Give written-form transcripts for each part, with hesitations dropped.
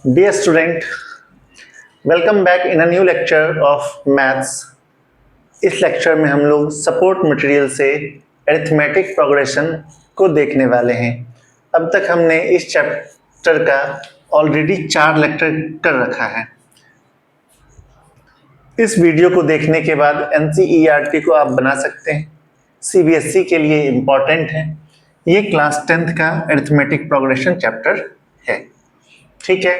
Dear student, welcome back in a new lecture of maths. इस lecture में हम लोग सपोर्ट मटेरियल से अरिथमेटिक प्रोग्रेशन को देखने वाले हैं। अब तक हमने इस चैप्टर का ऑलरेडी 4 लेक्चर कर रखा है। इस वीडियो को देखने के बाद NCERT को आप बना सकते हैं। CBSE के लिए इम्पॉर्टेंट है। ये क्लास 10th का अरिथमेटिक प्रोग्रेशन चैप्टर है। ठीक है,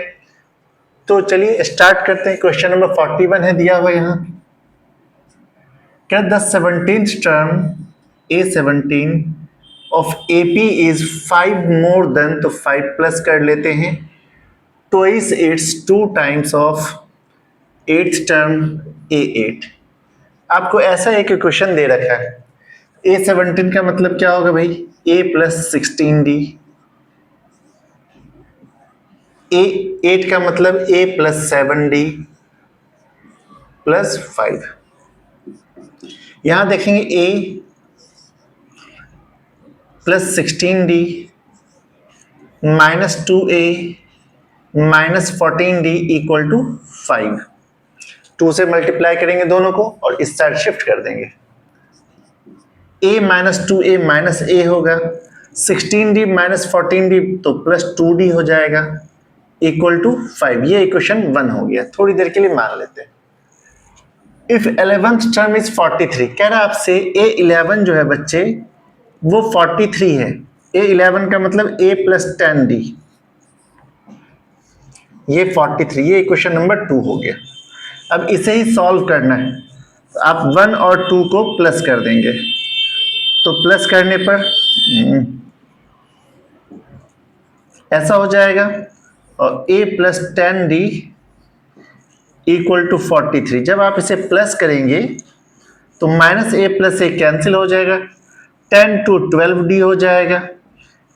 तो चलिए स्टार्ट करते हैं। क्वेश्चन नंबर 41 है दिया हुआ यहाँ। क्या the 17th term A17 of AP is 5 more than, तो 5 प्लस कर लेते हैं, twice its 2 times of 8th term A8। आपको ऐसा एक क्वेश्चन दे रखा है। A17 का मतलब क्या होगा भाई? A plus 16D। A8 का मतलब A प्लस 7D प्लस 5। यहां देखेंगे A plus 16D minus 2A minus 14D equal to 5। 2 से मल्टीप्लाई करेंगे दोनों को और इस साइड शिफ्ट कर देंगे। A minus 2A minus A होगा, 16D माइनस 14D तो प्लस 2D हो जाएगा इक्वल टू 5। ये इक्वेशन 1 हो गया। थोड़ी देर के लिए मान लेते हैं। इफ 11th टर्म इज 43, कह रहा है आपसे A11 जो है बच्चे वो 43 है। A11 का मतलब A प्लस 10D, ये 43। ये इक्वेशन नंबर 2 हो गया। अब इसे ही सॉल्व करना है, तो आप 1 और 2 को प्लस कर देंगे। तो प्लस करने पर ऐसा हो जाएगा और A plus 10D equal to 43। जब आप इसे प्लस करेंगे तो minus A plus A cancel हो जाएगा, 10 टू 12D हो जाएगा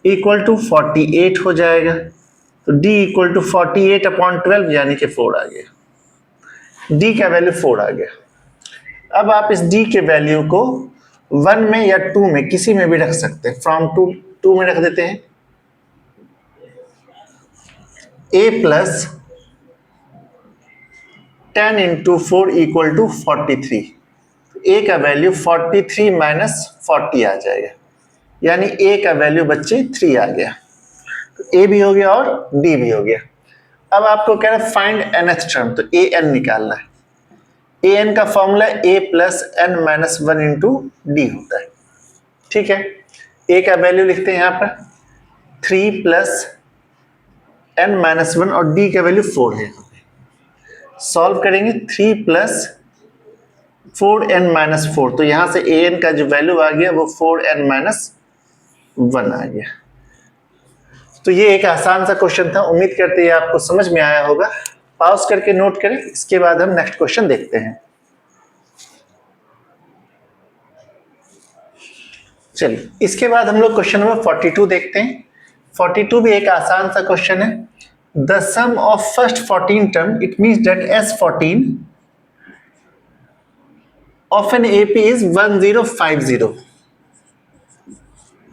इक्वल टू 48 हो जाएगा। तो D इक्वल टू 48 अपॉन 12 यानी कि 4 आ गया। D का वैल्यू 4 आ गया। अब आप इस D के वैल्यू को 1 में या 2 में किसी में भी रख सकते हैं। फ्रॉम 2 में रख देते हैं। A plus 10 into 4 equal to 43। A का वैल्यू 43 माइनस 40 आ जाएगा, यानी A का वैल्यू बच्चे 3 आ गया। तो A भी हो गया और D भी हो गया। अब आपको कह रहा है फाइंड nth टर्म, तो AN निकालना है। AN का formula A plus n minus 1 into D होता है। ठीक है, A का वैल्यू लिखते हैं यहाँ पर 3 प्लस n माइनस 1 और D का वैल्यू 4 है। सॉल्व करेंगे 3 प्लस 4n माइनस 4, तो यहां से an का जो वैल्यू आ गया वो 4n माइनस 1 आ गया। तो ये एक आसान सा क्वेश्चन था। उम्मीद करते हैं आपको समझ में आया होगा। पॉज करके नोट करें, इसके बाद हम नेक्स्ट क्वेश्चन देखते हैं। चलिए, इसके बाद हम लोग क्वेश्चन नंबर 42 देखते हैं। 42 भी एक आसान सा क्वेश्चन है। The sum of first 14 term, it means that S14 of an AP is 1050।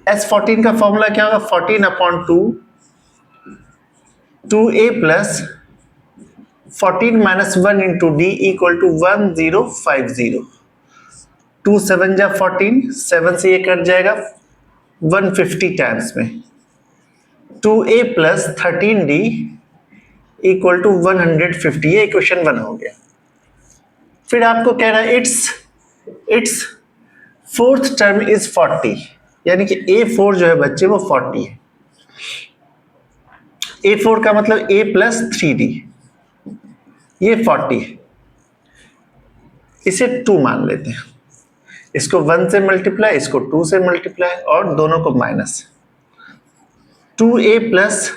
S14 का फॉर्मूला क्या होगा? 14 upon 2 2A plus 14 minus 1 into D equal to 1050। 2 7 जा 14, 7 से ये कट जाएगा 150 टाइम्स में। 2A plus 13D equal to 150। ये इक्वेशन 1 हो गया। फिर आपको कह रहा है इट्स फोर्थ टर्म इज 40, यानी कि A4 जो है बच्चे वो 40 है। A4 का मतलब A प्लस 3D, ये 40 है। इसे 2 मान लेते हैं। इसको 1 से मल्टीप्लाई, इसको 2 से मल्टीप्लाई और दोनों को minus. 2A plus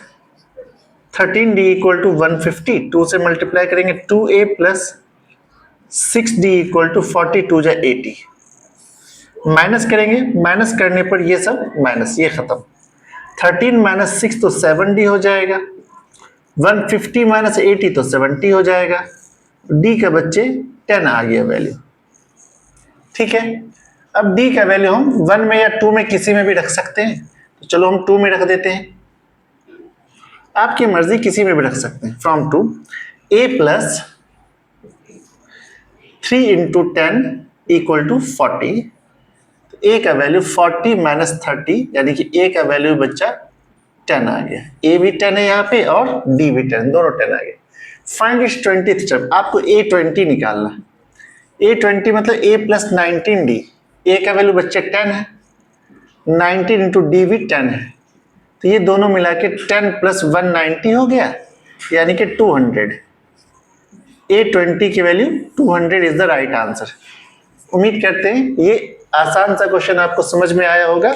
13D equal to 150, 2 से मल्टीप्लाई करेंगे 2A plus 6D equal to 42 जा 80। माइनस करेंगे, माइनस करने पर ये सब माइनस, ये खत्म। 13 माइनस 6 तो 7D हो जाएगा। 150 माइनस 80 तो 70 हो जाएगा। D का बच्चे 10 आ गया वैल्यू। ठीक है, अब D का वैल्यू हम 1 में या 2 में किसी में भी रख सकते हैं। तो चलो हम 2 में रख देते हैं। आपकी मर्जी, किसी में भी रख सकते हैं। From two a plus 3 into 10 equal to 40। a का वैल्यू 40 माइनस 30, यानी कि a का वैल्यू बच्चा 10 आ गया। a भी 10 है यहाँ पे और d भी 10, दोनों 10 आ गए। फाइंड इट्स 20th टर्म, आपको a20 निकालना। a20 मतलब a प्लस 19d। a का वैल्यू बच्चे 10 है, 19 इंटू डी भी 10 है, तो ये दोनों मिला के 10 प्लस 190 हो गया, यानी कि 200। a20 की value 200 is the right answer. उम्मीद करते हैं ये आसान सा क्वेश्चन आपको समझ में आया होगा।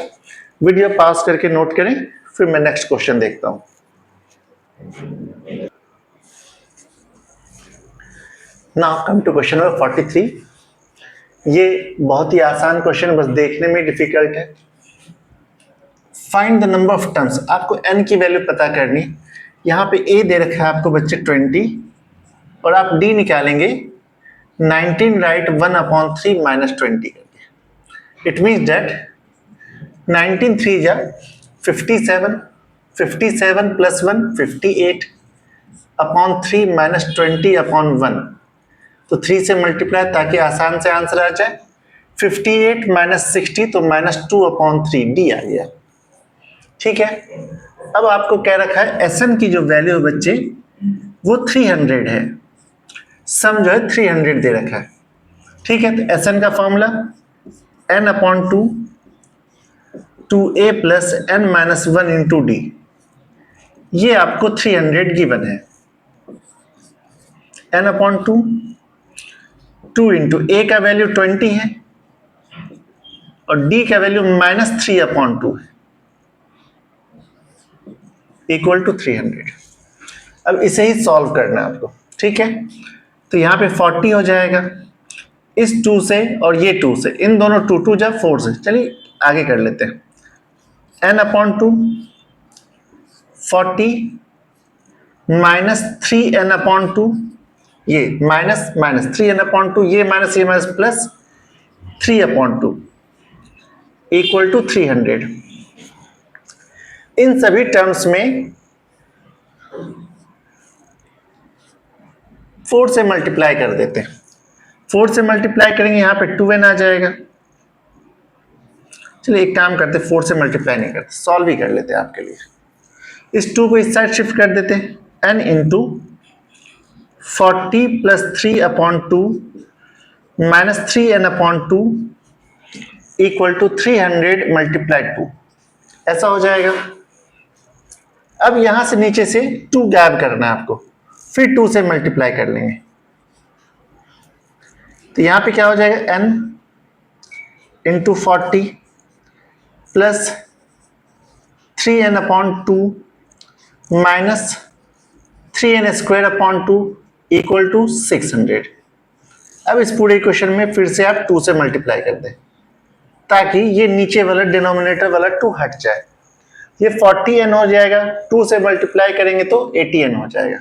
वीडियो पास करके नोट करें, फिर मैं नेक्स्ट क्वेश्चन देखता हूं। Now come to question number 43। ये बहुत ही आसान क्वेश्चन, बस देखने में डिफिकल्ट है। Find the number of terms, आपको n की वैल्यू पता करनी। यहाँ पे a दे रखा है आपको बच्चे 20, और आप d निकालेंगे 19 राइट 1/3 माइनस 20 करके। इट मीन्स दैट 19 3 जा 57, 57 प्लस 1 58 अपॉन 3 माइनस 20/1, तो 3 से मल्टीप्लाई ताकि आसान से आंसर आ जाए। 58 माइनस 60 तो माइनस 2/3, डी आ गया। ठीक है, अब आपको कह रखा है Sn की जो वैल्यू है बच्चे वो 300 है, सम जो है 300 दे रखा है। ठीक है, तो Sn का formula n/2 2a plus n minus 1 into D, ये आपको 300 गिवन है। n/2 2 इंटू a का वैल्यू 20 है और d का वैल्यू माइनस 3/2 है, इक्वल टू 300। अब इसे ही सॉल्व करना है आपको। ठीक है, तो यहाँ पे 40 हो जाएगा इस 2 से और ये 2 से, इन दोनों 2 2 जा 4 से। चलिए आगे कर लेते हैं। n/2 40 माइनस 3n/2, ये माइनस माइनस 3n/2, ये माइनस प्लस 3/2 इक्वल टू 300। इन सभी टर्म्स में 4 से मल्टीप्लाई कर देते हैं। 4 से मल्टीप्लाई करेंगे, यहाँ पे 2n आ जाएगा। चलिए एक काम करते हैं, 4 से मल्टीप्लाई नहीं करते, सॉल्व ही कर लेते हैं आपके लिए। इस 2 को इस साइड शिफ्ट कर देते हैं, n into 40 plus 3/2 minus 3n/2 equal to 300 multiply 2, ऐसा हो जाएगा। अब यहां से नीचे से 2 गायब करना है आपको, फिर 2 से मल्टीप्लाई कर लेंगे, तो यहां पे क्या हो जाएगा n into 40 plus 3n/2 minus 3n² equal to 600। अब इस पूरे इक्वेशन में फिर से आप 2 से मल्टीप्लाई कर दें ताकि ये नीचे वाला डिनोमिनेटर वाला 2 हट जाए। ये 40n हो जाएगा, 2 से मल्टीप्लाई करेंगे तो 80n हो जाएगा।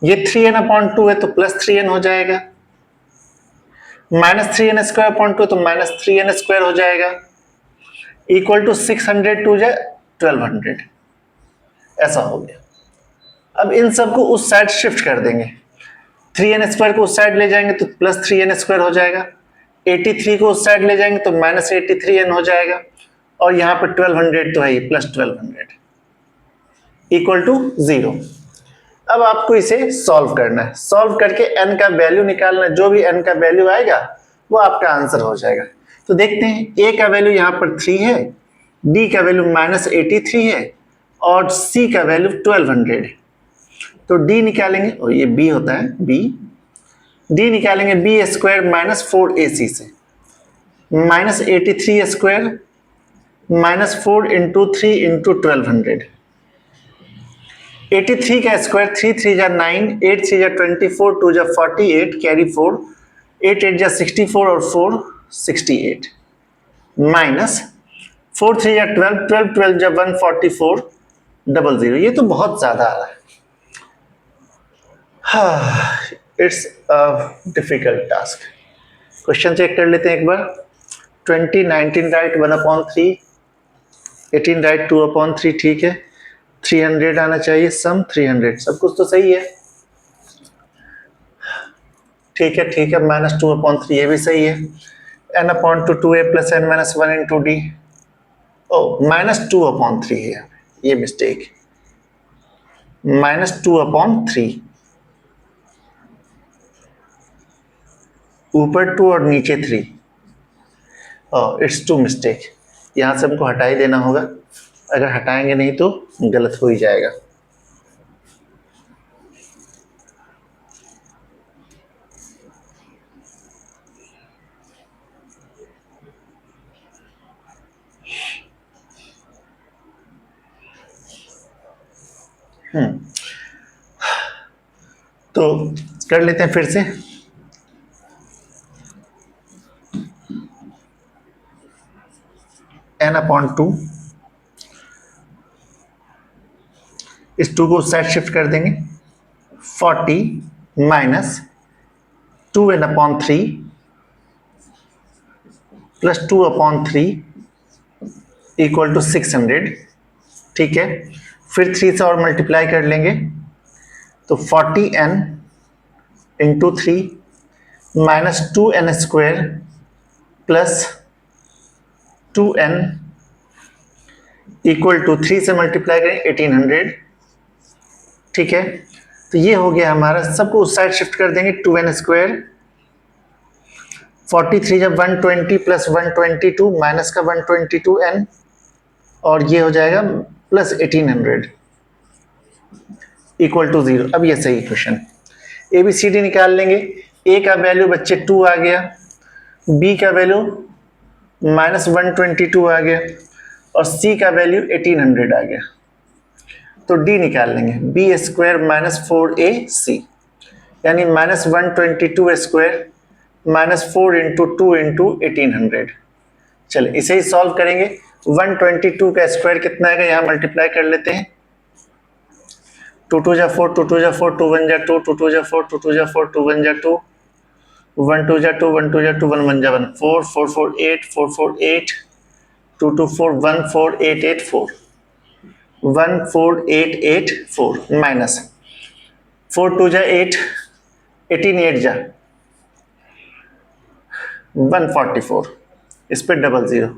ये 3n/2 है तो प्लस 3n हो जाएगा, माइनस 3n² तो माइनस 3n² हो जाएगा, इक्वल टू 600 टू जाए 1200, ऐसा हो गया। अब इन सबको उस साइड शिफ्ट कर देंगे, 3n² को उस साइड ले जाएंगे तो प्लस 3n² हो जाएगा, 83 को उस साइड ले जाएंगे तो माइनस 83n हो जाएगा, और यहाँ पर 1200 तो है ही, प्लस 1200 इक्वल टू 0। अब आपको इसे सॉल्व करना है, सॉल्व करके n का वैल्यू निकालना है, जो भी n का वैल्यू आएगा वो आपका आंसर हो जाएगा। तो देखते हैं, a का वैल्यू यहाँ पर 3 है, d का वैल्यू माइनस 83 है और c का वैल्यू 1200 है। तो d निकालेंगे, और ये b होता है b, d निकालेंगे b² माइनस 4ac से, माइनस 83² माइनस 4 इंटू 3 इंटू 1200। 83 का स्क्वायर 3 3 जा 9, 8 3 जा 24, 2 जा 48, कैरी 4, 8 8 जा 64 और 4 68, माइनस 4 3 जा 12, 12 12 जा 144 00। ये तो बहुत ज्यादा आ रहा है, हाँ, it's a difficult task. Question check कर लेते हैं एक बार। 20 19 राइट 1/3 18 राइट, 2/3 ठीक है, 300 आना चाहिए, सम 300, सब कुछ तो सही है, ठीक है ठीक है, -2/3 ये भी सही है, n/2 2a + n - 1 into D, ओ -2/3 है, ये मिस्टेक, -2/3, ऊपर 2 और नीचे 3, इट्स टू मिस्टेक, यहाँ से हमको हटा ही देना होगा, अगर हटाएंगे नहीं तो गलत हो ही जाएगा। तो कर लेते हैं फिर से, n/2, इस 2 को साइड शिफ्ट कर देंगे, 40 minus 2n/3 plus 2/3 equal to 600, ठीक है, फिर 3 से और मल्टीप्लाई कर लेंगे तो 40n into 3 minus 2n² plus 2n equal to 3 से मल्टीप्लाई करें 1800, ठीक है, तो ये हो गया हमारा, सबको उस साइड शिफ्ट कर देंगे, 2n², 43 जब 120 प्लस 122 माइनस का 122n, और ये हो जाएगा प्लस 1800 इक्वल टू 0। अब ये सही क्वेश्चन, ABCD निकाल लेंगे, A का वैल्यू बच्चे 2 आ गया, B का वैल्यू -122 आ गया, और C का वैल्यू 1800 आ गया, तो D निकाल लेंगे, B² - 4AC, यानी -122² -4 इंटू 2 इंटू 1800। चले इसे ही सॉल्व करेंगे, 122 का स्क्वायर कितना आएगा, यहाँ मल्टीप्लाई कर लेते हैं, 2 2 जा 4, 2 2 जा 4, 2 1 जा 2, 2 2 जा 4, 2 2 जा 4, 2 1 जा 2, 1 2 जा 2, 1 2 जा 2, 1 1 जा 1, 4 4 4 8, 4 4 8, 2 2 4 1 4 8 8 4, 1 4 8 8 4 माइनस 4 2 जा 8, 18 8 जा 144, इस पे 00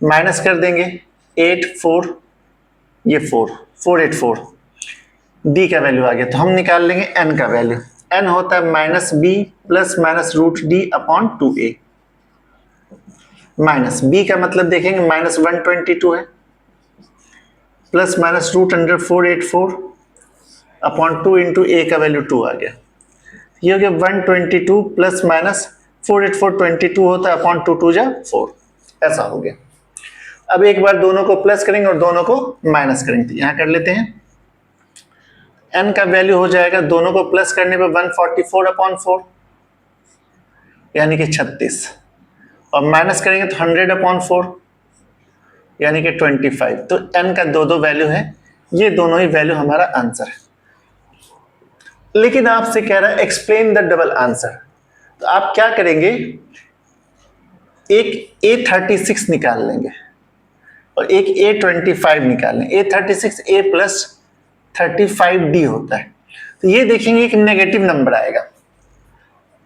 माइनस कर देंगे, 8 4, ये 4 484, डी का वैल्यू आ गया, तो हम निकाल लेंगे एन का वैल्यू, एन होता है -b plus -√d/2a, minus B का मतलब देखेंगे -122 है, प्लस -√484/2 इंटू ए का वैल्यू 2 आ गया, ये हो गया 122 प्लस -48422 होता है अपॉन 2 2 जा 4, ऐसा हो गया। अब एक बार दोनों को प्लस करेंगे और दोनों को माइनस करेंगे, तो यहां कर लेते हैं, n का वैल्यू हो जाएगा, दोनों को प्लस करने पे 144/4 यानी कि 36, और माइनस करेंगे तो 100/4 यानी कि 25, तो n का दो वैल्यू है, ये दोनों ही वैल्यू हमारा आंसर है। लेकिन आपसे कह रहा है एक्सप्लेन द डबल आंसर, तो आप क्या करेंगे, एक A36 निकाल लेंगे और एक A25 निकाल लेंगे, A36 A प्लस 35D होता है, तो ये देखेंगे एक नेगेटिव नंबर आएगा,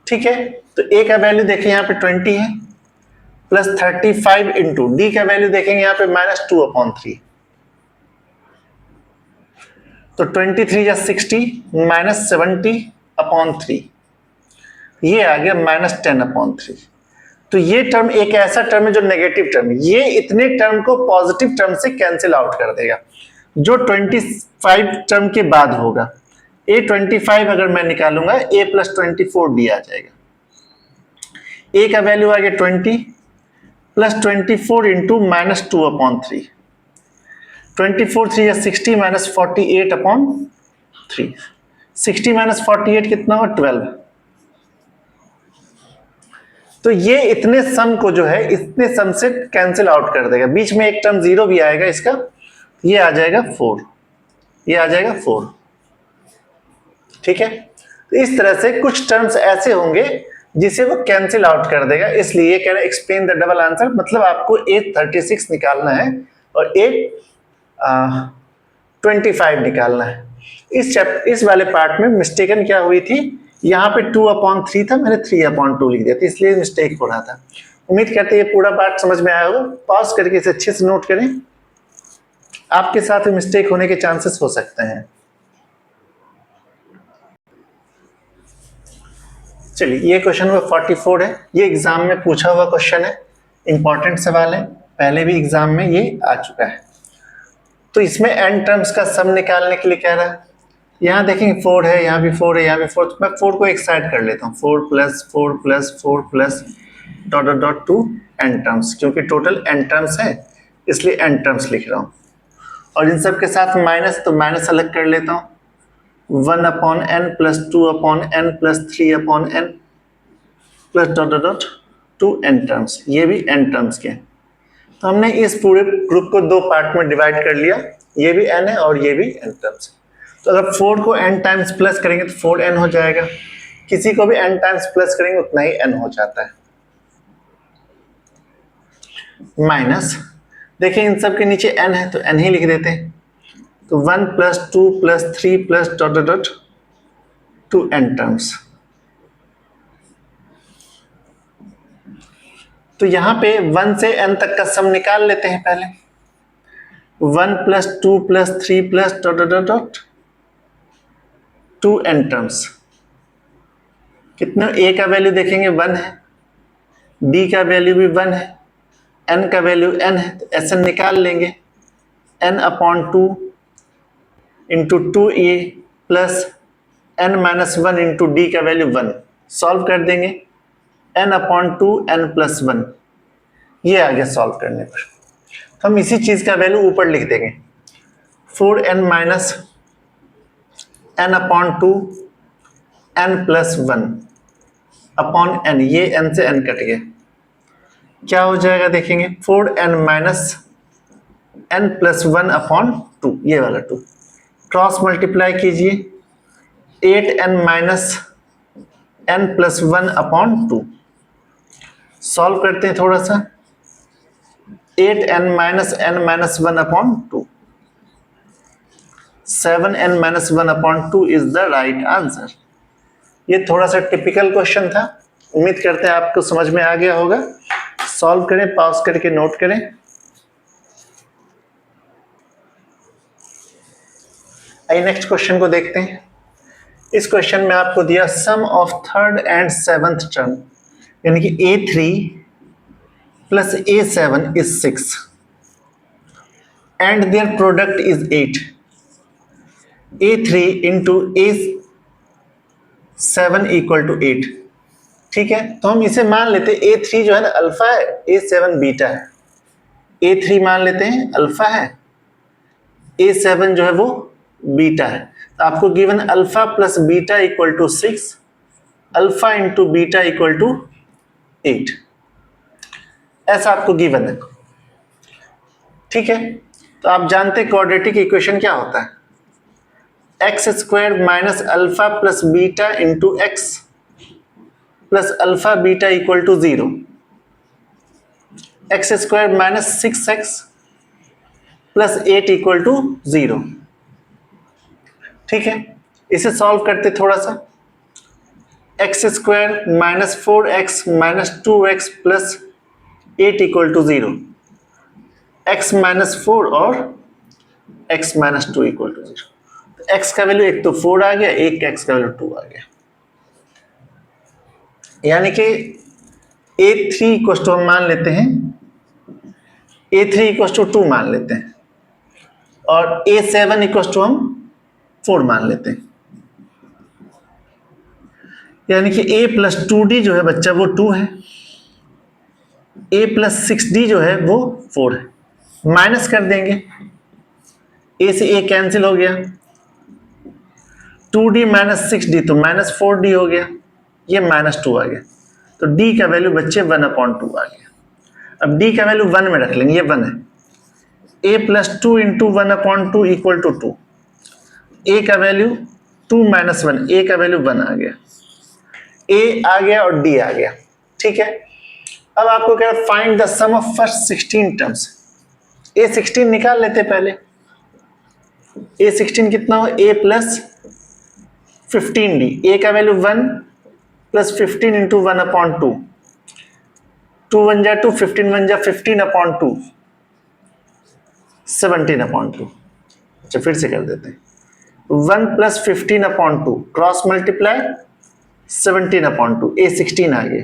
ठीक है, तो A का वैल्यू देखें यहाँ पे 20 है, प्लस 35 इंटू डी का वैल्यू देखेंगे यहाँ पे -2/3, तो 23 या 60 -70/3, ये आ गया -10/3। तो ये टर्म एक ऐसा टर्म है जो नेगेटिव टर्म है, ये इतने टर्म को पॉजिटिव टर्म से कैंसिल आउट कर देगा, जो 25 टर्म के बाद होगा। A25 अगर मैं निकालूंगा A + 24D आ जाएगा, A का वैल्यू आ गया 20 प्लस 24 इंटू -2/3, 24 3 या 60 -48/3, 60 -48 कितना हुआ 12। तो ये इतने सम को जो है इतने सम से कैंसिल आउट कर देगा, बीच में एक टर्म 0 भी आएगा इसका, ये आ जाएगा 4, ये आ जाएगा 4, ठीक है। तो इस तरह से कुछ टर्म्स ऐसे होंगे जिसे वो कैंसिल आउट कर देगा, इसलिए कह रहे एक्सप्लेन द डबल आंसर, मतलब आपको A36 निकालना है और एक 25 निकालना है। इस वाले पार्ट में मिस्टेकन क्या हुई थी, यहाँ पे 2/3 था, मैंने 3/2 लिख दिया था, इसलिए मिस्टेक हो रहा था। उम्मीद करते हैं ये पूरा पार्ट समझ में आया होगा। पॉज करके इसे अच्छे से नोट करें, आपके साथ मिस्टेक होने के चांसेस हो सकते हैं। चलिए, ये क्वेश्चन नंबर 44 है। ये एग्जाम में पूछा हुआ क्वेश्चन है, इंपॉर्टेंट सवाल है, पहले भी एग्जाम में ये आ चुका है। तो इसमें एन टर्म्स का सम निकालने के लिए कह रहा है। यहाँ देखेंगे 4 है, यहाँ भी 4 है, यहाँ भी 4, तो मैं 4 को एक साइड कर लेता हूँ। 4 + 4 + 4 + ... टू एन टर्म्स, क्योंकि टोटल एन टर्म्स है इसलिए एन टर्म्स लिख रहा हूँ। और इन सब के साथ माइनस, तो माइनस अलग कर लेता हूँ। 1/n + 2/n + 3/n + ... to N terms, ये भी एन टर्म्स के। तो हमने इस पूरे ग्रुप को 2 पार्ट में डिवाइड कर लिया, ये भी n है और ये भी n टर्म्स है। तो अगर 4 को n टाइम्स प्लस करेंगे तो 4n हो जाएगा, किसी को भी n टाइम्स प्लस करेंगे उतना ही n हो जाता है। माइनस, देखिए इन सब के नीचे n है तो n ही लिख देते हैं। तो 1 + 2 + 3 + ... टू n टर्म्स। तो यहाँ पे 1 से n तक का सम निकाल लेते हैं पहले। 1 + 2 + 3 + ... टू n टर्म्स। कितने, a का वैल्यू देखेंगे 1 है, b का वैल्यू भी 1 है, n का वैल्यू n है, तो Sn निकाल लेंगे। n/2 × 2a + n-1 × d का वैल्यू 1, सॉल्व कर देंगे। n/2 n + 1, ये आ गया सॉल्व करने पर। तो हम इसी चीज का वैल्यू ऊपर लिख देंगे। 4n - n/2 n + 1/n, ये n से n कट गया, क्या हो जाएगा देखेंगे। 4n - n + 1/2, ये वाला 2 क्रॉस मल्टीप्लाई कीजिए। 8n - n + 1/2, सॉल्व करते हैं थोड़ा सा। 8n - n - 1/2, 7n - 1/2 is the right answer. ये थोड़ा सा टिपिकल क्वेश्चन था, उम्मीद करते हैं आपको समझ में आ गया होगा। सॉल्व करें, पॉज करके नोट करें। आइए नेक्स्ट क्वेश्चन को देखते हैं। इस क्वेश्चन में आपको दिया सम of 3rd and 7th term, यानी कि a3 + a7 is 6 and their product is 8. a3 × a7 = 8। ठीक है, तो हम इसे मान लेते हैं a3 जो है ना अल्फा है, a7 बीटा है। a3 मान लेते हैं अल्फा है, a7 जो है वो बीटा है। तो आपको given alpha + beta = 6, alpha × beta = 8, ऐसा आपको गिवन है। ठीक है, तो आप जानते हैं क्वाड्रेटिक इक्वेशन क्या होता है। x² - alpha + beta × x + alpha beta = 0। x² - 6x + 8 = 0। ठीक है, इसे सॉल्व करते थोड़ा सा। x² - 4x - 2x + 8 = 0, x - 4 और x - 2 = 0। x का वैल्यू एक तो 4 आ गया, एक x का वैल्यू 2 आ गया, यानी कि a3 = हम मान लेते हैं, a3 = 2 मान लेते हैं और a7 = हम 4 मान लेते हैं, यानी कि a + 2d जो है बच्चा वो 2 है, a + 6d जो है वो 4 है। माइनस कर देंगे, a से a कैंसिल हो गया, 2d - 6d तो -4d हो गया, ये -2 आ गया। तो d का वैल्यू बच्चे 1/2 आ गया। अब d का वैल्यू 1 में रख लेंगे, ये 1 है। a + 2 × 1/2 = 2, a का वैल्यू 2 - 1, a का वैल्यू 1 आ गया, a आ गया और d आ गया। ठीक है, अब आपको कह रहा है find the sum of first 16 terms. A16 निकाल लेते पहले। A16 कितना हो, A प्लस 15D, A का वैल्यू 1 प्लस 15 इंटू 1/2, 2 1 जा 2, 15 1 जा 15/2, 17/2। अच्छा फिर से कर देते हैं, 1 प्लस 15/2 क्रॉस मल्टीप्लाई 17/2, A16 आ गया।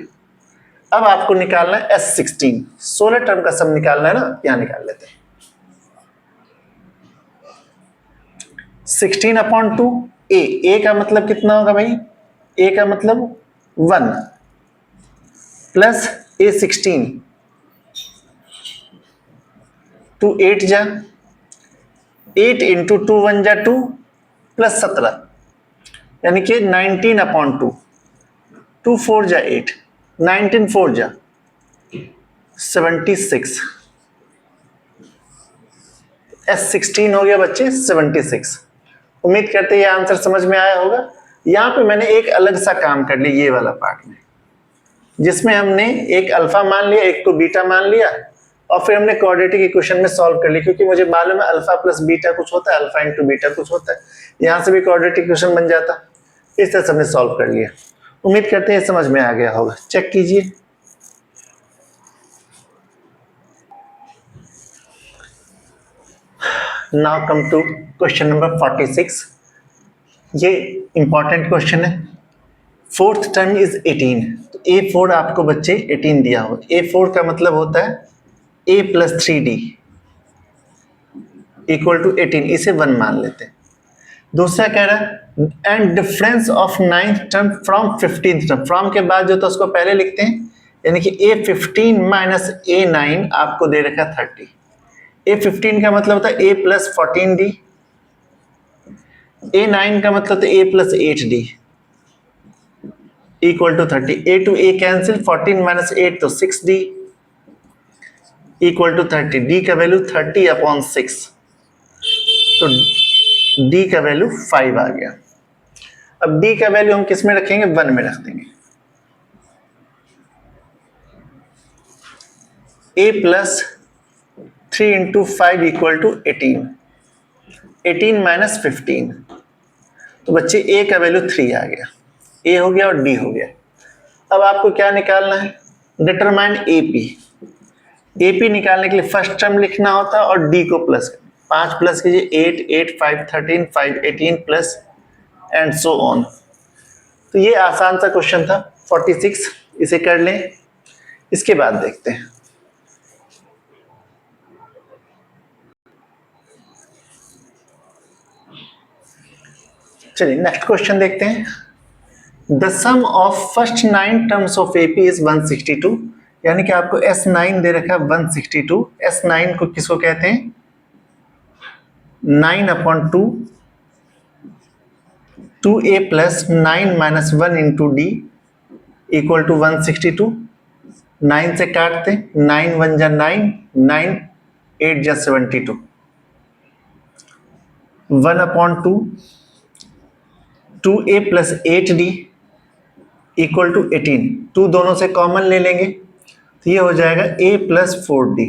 अब आपको निकालना है S16, 16 टर्म का सम निकालना है ना, यहां निकाल लेते हैं। 16/2, A का मतलब कितना होगा भाई, A का मतलब 1 प्लस A16, 2 8 जा 8 इंटू 2 1 जा 2 प्लस 17, यानी कि 19/2, 2 4 जा 8, 19 4 जा 76, S16 हो गया बच्चे 76। उम्मीद करते हैं ये आंसर समझ में आया होगा। यहां पे मैंने एक अलग सा काम कर लिया ये वाला पार्ट में, जिसमें हमने एक अल्फा मान लिया, एक को बीटा मान लिया, और फिर हमने क्वाड्रेटिक इक्वेशन में सॉल्व कर लिया, क्योंकि मुझे मालूम है अल्फा प्लस बीटा कुछ होता है, अल्फा इंटू बीटा कुछ होता है, यहां से भी क्वाड्रेटिक इक्वेशन बन जाता। इस तरह से हमने सॉल्व कर लिया। उम्मीद करते हैं समझ में आ गया होगा। चेक कीजिए। Now come to question number 46। ये इंपॉर्टेंट क्वेश्चन है। फोर्थ टर्म इज 18, तो A4 आपको बच्चे 18 दिया हो। A4 का मतलब होता है A plus 3D equal to 18, इसे 1 मान लेते हैं। दूसरा कह रहा है and difference of 9th term from 15th term, from के बाद जो तो उसको पहले लिखते हैं, यानी कि A15 माइनस A9 आपको दे रखा 30। A15 का मतलब होता है A प्लस 14D, A9 का मतलब है A plus 8D equal to 30। A to A cancel, 14 minus 8 तो 6D इक्वल टू 30। D का वैल्यू 30/6, तो D का वैल्यू 5 आ गया। अब D का वैल्यू हम किस में रखेंगे, 1 में रख देंगे। A plus 3 into 5 equal to 18, 18 minus 15, तो बच्चे A का वैल्यू 3 आ गया। A हो गया और D हो गया। अब आपको क्या निकालना है, डिटरमाइन AP। AP निकालने के लिए फर्स्ट टर्म लिखना होता है और D को प्लस, 5 प्लस कीजिए 8, 8 5 13, 5 18 प्लस एंड सो ऑन। तो ये आसान सा क्वेश्चन था 46, इसे कर लें। इसके बाद देखते हैं, चलिए नेक्स्ट क्वेश्चन देखते हैं। The sum of first 9 terms of AP is 162, यानी कि आपको S9 दे रखा है 162। S9 को किसको कहते हैं, 9/2 2A plus 9 minus 1 into D equal to 162। 9 से काटते, 9 1 जा 9, 9 8 जा 72, 1/2 2A plus 8D equal to 18। 2 दोनों से कॉमन ले लेंगे तो ये हो जाएगा A प्लस 4D।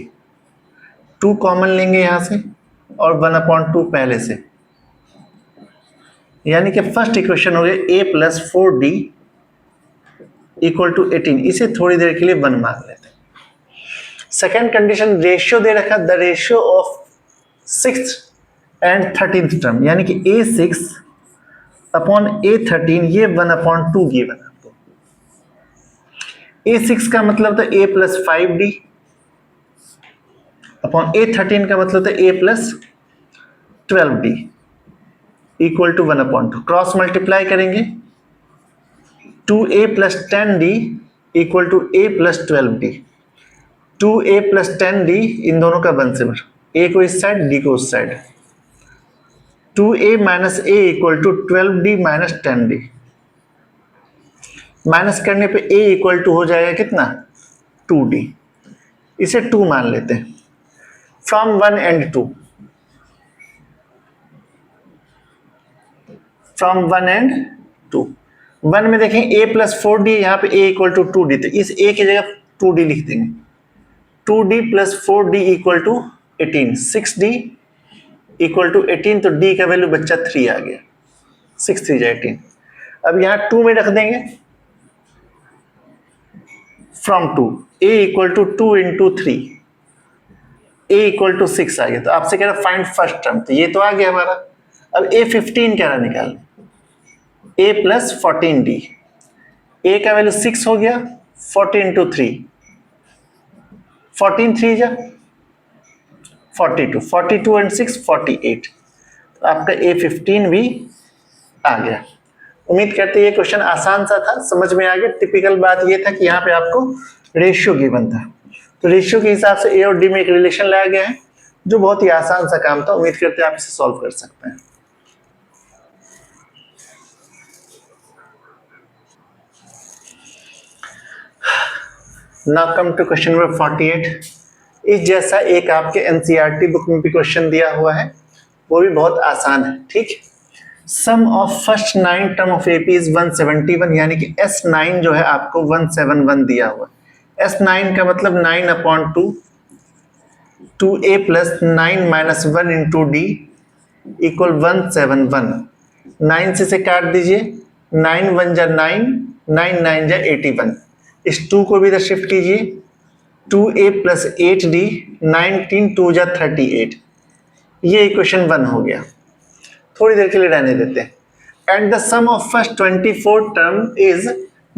2 कॉमन लेंगे यहां से और 1/2 पहले से, यानी कि फर्स्ट इक्वेशन हो गया A plus 4D equal to 18। इसे थोड़ी देर के लिए 1 मान लेते हैं। सेकेंड कंडीशन, रेशियो दे रखा, the ratio of 6th and 13th term, यानी कि A6 अपॉन A13, ये 1/2 गिवन आपको। A6 का मतलब था A plus 5D upon A13 का मतलब था A plus 12D equal to 1/2। Cross multiply करेंगे, 2A plus 10D equal to A plus 12D। 2A plus 10D इन दोनों का 1 से बट, A को इस साइड D को उस side, 2A minus A equal to 12D minus 10D। Minus करने पे A इक्वल टू हो जाएगा कितना, 2D। इसे 2 मान लेते हैं। From 1 and 2, from 1 and 2। 1 में देखें A प्लस 4D, यहाँ पे A इक्वल टू 2D, तो इस A की जगह 2D लिख देंगे। 2D plus 4D equal to 18, 6d equal to 18, तो d का वैल्यू बच्चा 3 आ गया, 6 3 जा 18। अब यहाँ 2 में रख देंगे, from 2 a equal to 2 into 3, a equal to 6 आ गया। तो आपसे कह रहा फाइंड फर्स्ट टर्म, तो ये तो आ गया हमारा। अब a 15 कह रहा निकाल, a प्लस 14d, a का वैल्यू 6 हो गया, 40 इंटू 3, 14 3 जा 42, 42 एंड 6 48, तो आपका a 15 भी आ गया। उम्मीद करते ये क्वेश्चन आसान सा था, समझ में आ गया। टिपिकल बात ये था कि यहाँ पे आपको रेशियो गिवन था, तो रेशियो के हिसाब से a और d में एक रिलेशन लाया गया है, जो बहुत ही आसान सा काम था। उम्मीद करते हैं आप इसे सॉल्व कर सकते हैं। Now come to question number 48। इस जैसा एक आपके एनसीईआरटी बुक में भी क्वेश्चन दिया हुआ है, वो भी बहुत आसान है, ठीक। Sum of first 9 term of AP is 171, यानी कि S9 जो है आपको 171 दिया हुआ है। S9 का मतलब 9/2 2a plus 9 minus 1 into D equal 171। 9 से काट दीजिए, 9 1 जा 9, 9 9 जा 81। इस 2 को भी इधर शिफ्ट कीजिए, 2a प्लस 8d, 19 2 जा 38। ये इक्वेशन 1 हो गया। थोड़ी देर के लिए रहने देते हैं। And the sum of first 24 term is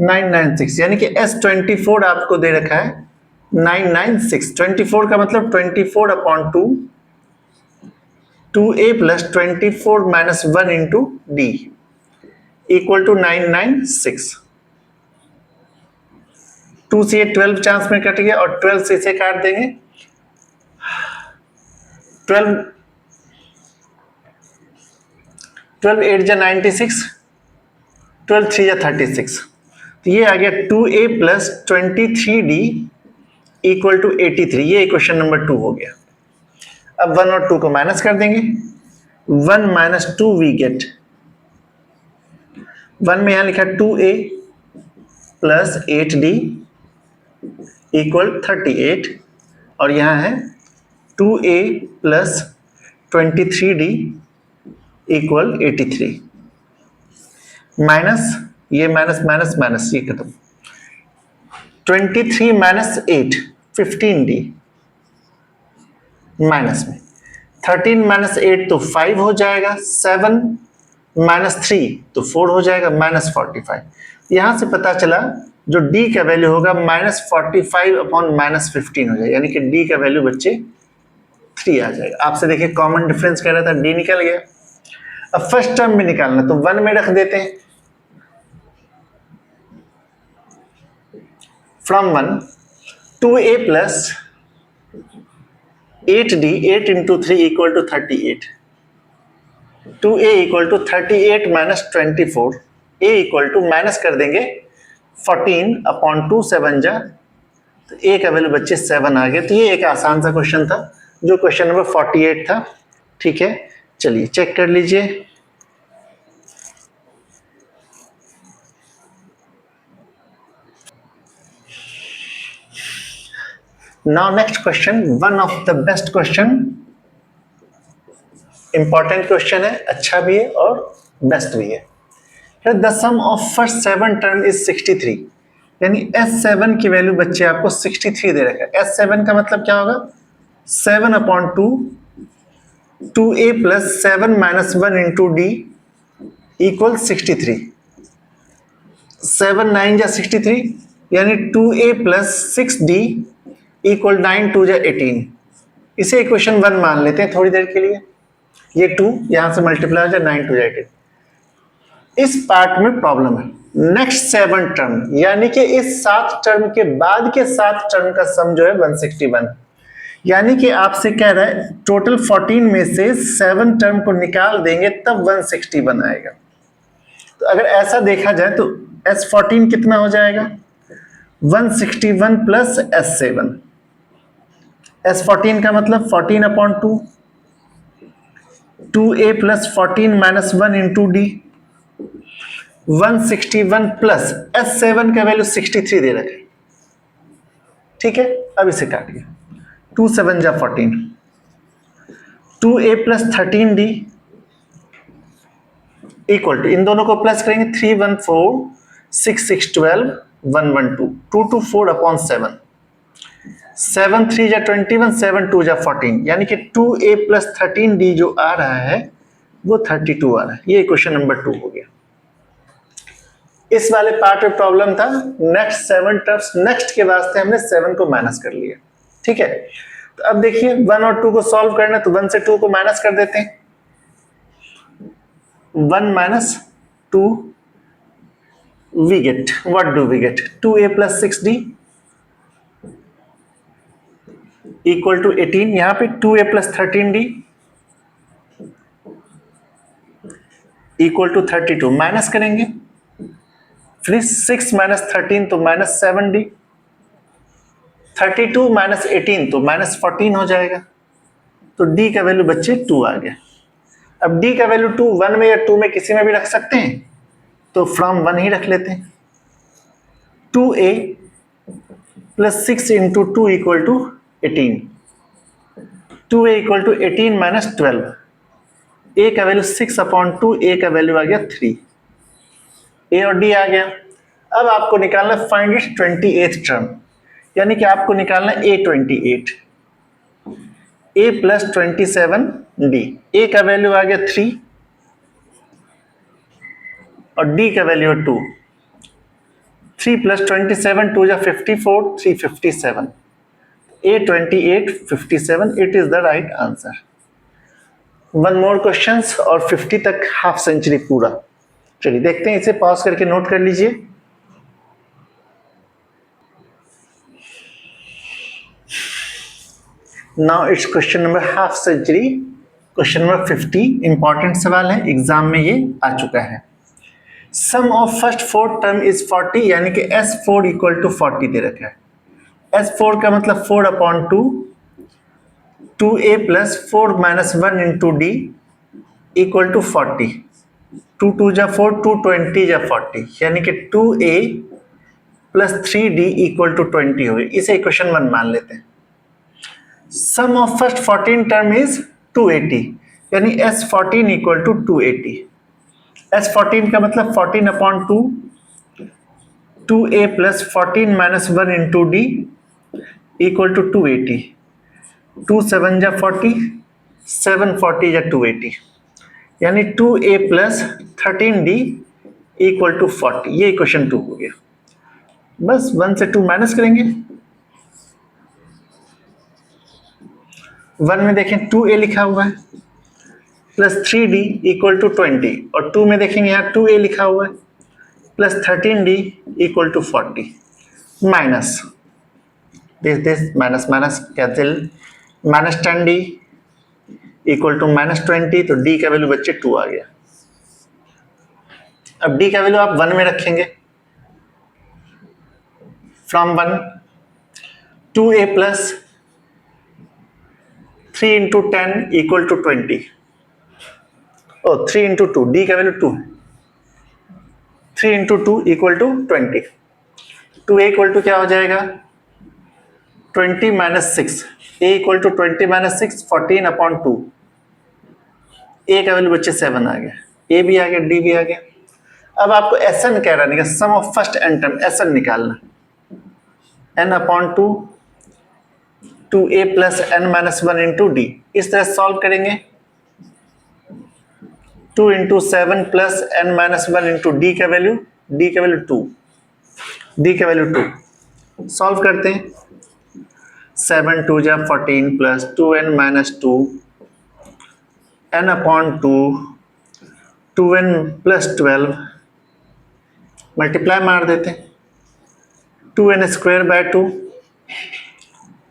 996, यानी कि S24 आपको दे रखा है 996। 24 का मतलब 24/2 2a plus 24 minus 1 into D equal to 996। 2 से 12 चांस में कट गया, और 12 से इसे काट देंगे, 12 8 जा 96, 12 3 जा 36। तो ये आ गया 2a plus 23d equal to 83। ये इक्वेशन नंबर 2 हो गया। अब 1 और 2 को माइनस कर देंगे, 1 माइनस 2 वी गेट 1 में यहां लिखा 2a प्लस 8d इक्वल 38, और यहां है 2a plus 23d equal 83, minus ये माइनस माइनस माइनस ये खत्म, 23 माइनस 8 15d माइनस में 13 माइनस 8 तो 5 हो जाएगा, 7 माइनस 3 तो 4 हो जाएगा, माइनस 45। यहां से पता चला जो d का वैल्यू होगा -45 अपॉन -15 हो जाएगा, यानी कि d का वैल्यू बच्चे 3 आ जाएगा। आपसे देखिए कॉमन डिफरेंस कह रहा था, d निकल गया। अब फर्स्ट टर्म में निकालना, तो 1 में रख देते हैं। From 1 2a plus 8d 8 into 3 equal to 38, 2a equal to 38 minus 24, a equal to minus कर देंगे 14/2 7 जा, तो a का वैल्यू बच्चे 7 आ गया। तो ये एक आसान सा क्वेश्चन था, जो क्वेश्चन नंबर 48 था, ठीक है। चलिए चेक कर लीजिए। Now next question, one of the best question, important question है, अच्छा भी है और बेस्ट भी है। The sum of first 7 term is 63, यानी S7 की वैल्यू बच्चे आपको 63 दे रखा है। S7 का मतलब क्या होगा, 7/2 2a plus 7 minus 1 into D equal 63, 7 9 जा 63, यानी 2a प्लस 6d इक्वल 9 2 जा 18। इसे इक्वेशन 1 मान लेते हैं थोड़ी देर के लिए। ये 2 यहां से मल्टीप्लाई हो जाए, 9 2 जा 18। इस पार्ट में प्रॉब्लम है, नेक्स्ट 7 टर्म, यानी कि इस 7 टर्म के बाद के 7 टर्म का सम जो है 161, यानी कि आपसे कह रहा है टोटल 14 में से 7 टर्म को निकाल देंगे तब 161 आएगा। तो अगर ऐसा देखा जाए तो S14 कितना हो जाएगा, 161 प्लस S7। S14 का मतलब 14/2 2a plus 14 minus 1 into D, 161 plus S7 का वैल्यू 63 दे रखा है, ठीक है। अब इसे काटिए, 2 7 जा 14, 2a plus 13d equal to, इन दोनों को प्लस करेंगे 3 1 4 6 6 12 1 1 2 2 2 4 अपॉन 7 7 3 जा 21 7 2 जा 14, यानी कि 2a प्लस 13d जो आ रहा है वो 32 आ रहा है। ये क्वेश्चन नंबर 2 हो गया। इस वाले पार्ट में प्रॉब्लम था नेक्स्ट 7 टर्म्स, नेक्स्ट के वास्ते हमने 7 को माइनस कर लिया। ठीक है, तो अब देखिए 1 और 2 को सॉल्व करना, तो 1 से 2 को माइनस कर देते हैं। 1 minus 2 we get, what do we get? 2a plus 6d equal to 18, यहां पे 2a plus 13d equal to 32, minus करेंगे फिर 6 minus 13 तो minus 7d, 32 minus 18 तो minus 14 हो जाएगा। तो d का वैल्यू बच्चे 2 आ गया। अब d का वैल्यू 2 1 में या 2 में किसी में भी रख सकते हैं, तो फ्रॉम 1 ही रख लेते हैं। 2a plus 6 into 2 equal to 18, 2a equal to 18 minus 12, a का वैल्यू 6 अपॉन 2, a का वैल्यू आ गया 3, a और d आ गया। अब आपको निकालना फाइंड इट 28th टर्म, यानी कि आपको निकालना a28, a plus 27d, a का वैल्यू आ गया 3 और d का वैल्यू 2, 3 प्लस 27 2 जा 54 3 57, a28 57, it is the right answer. One more questions और 50 तक हाफ सेंचुरी पूरा। चलिए देखते हैं, इसे पॉज करके नोट कर लीजिए। Now it's question number half century, question number 50, important सवाल है, एग्जाम में ये आ चुका है। Sum of first 4 term is 40, यानी कि S4 इक्वल टू 40 दे रखा है। S4 का मतलब 4 upon 2, 2a plus 4 minus 1 into D equal to 40, 2 2 जा 4 2 20 जा 40, यानी कि 2a plus 3d equal to 20 हो गई। इसे इक्वेशन 1 मान लेते हैं। सम ऑफ फर्स्ट 14 टर्म इज 280, यानी S14 इक्वल टू 280। S14 का मतलब 14 upon 2, 2a plus 14 minus 1 into D equal to 280, 2 7 जा 40, 7 40 जा 280, यानी 2a plus 13d equal to 40। ये इक्वेशन 2 हो गया। बस 1 से 2 माइनस करेंगे। 1 में देखें 2a लिखा हुआ है प्लस 3d इक्वल टू 20, और 2 में देखेंगे यहाँ 2a लिखा हुआ है plus 13d equal to 40, minus this minus minus cancel, minus 10d equal to minus 20, तो d का वैल्यू बच्चे 2 आ गया। अब d का वैल्यू आप 1 में रखेंगे, from 1 2a plus 3 into 10 equal to 20, और 3 इंटू 2, डी का value 2, 3 into 2 equal to 20, 2a equal to क्या हो जाएगा 20 minus 6, a equal to 20 minus 6 14 upon 2, a का वैल्यू बच्चे 7 आ गया, a भी आ गया, d भी आ गया। अब आपको Sn कह रहा है, sum of first n term Sn निकालना, n upon 2 2a plus n minus 1 into d, इस तरह सॉल्व करेंगे। 2 into 7 plus n minus 1 into d का वैल्यू 2, डी का वैल्यू 2, सॉल्व करते हैं। 7 2 जा 14 plus 2n minus 2 n upon 2 2n plus 12, multiply मार देते हैं, 2n square by 2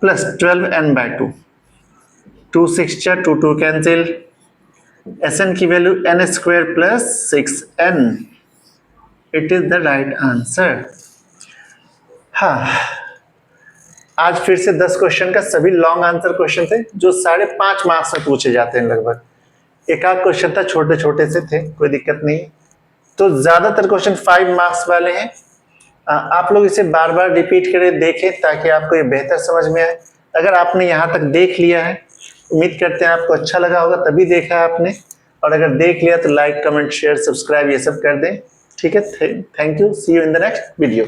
plus 12n bye 2, 2 6 जा 2 2 कैंसिल, Sn की value n square plus 6n, it is the right answer. हाँ, आज फिर से 10 क्वेश्चन का सभी लॉन्ग आंसर क्वेश्चन थे जो 5.5 मार्क्स में पूछे जाते हैं लगभग। एक आध क्वेश्चन था छोटे छोटे से थे, कोई दिक्कत नहीं। तो ज्यादातर क्वेश्चन 5 मार्क्स वाले हैं। आप लोग इसे बार बार रिपीट करें, देखें, ताकि आपको ये बेहतर समझ में आए। अगर आपने यहाँ तक देख लिया है उम्मीद करते हैं आपको अच्छा लगा होगा, तभी देखा है आपने, और अगर देख लिया तो लाइक कमेंट शेयर सब्सक्राइब ये सब कर दें। ठीक है, thank you, see you in the next video.